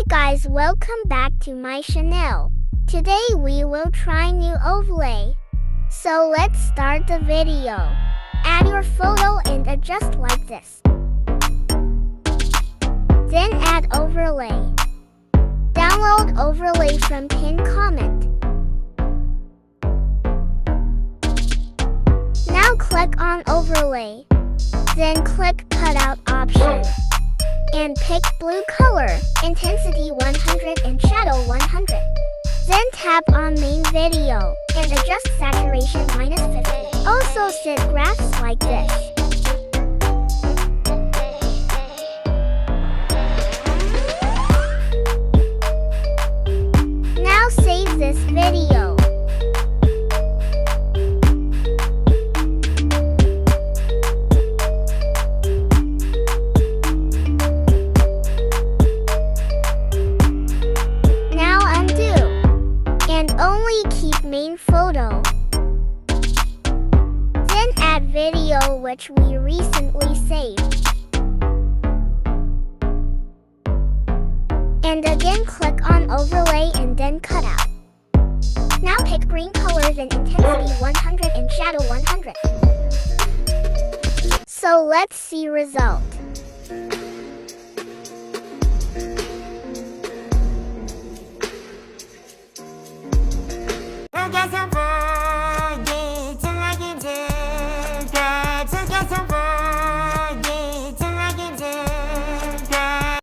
Guys, welcome back to my channel. Today we will try new overlay. So let's start the video. Add your photo and adjust like this. Then add overlay. Download overlay from pinned comment. Now click on overlay. Then click cutout option. And pick blue color, intensity 100 and shadow 100. Then tap on main video and adjust saturation -50. Also set graphs like this. Now save this video. Only keep main photo. Then add video which we recently saved. And again click on overlay and then cutout. Now pick green color then intensity 100 and shadow 100. So let's see result. Eu quero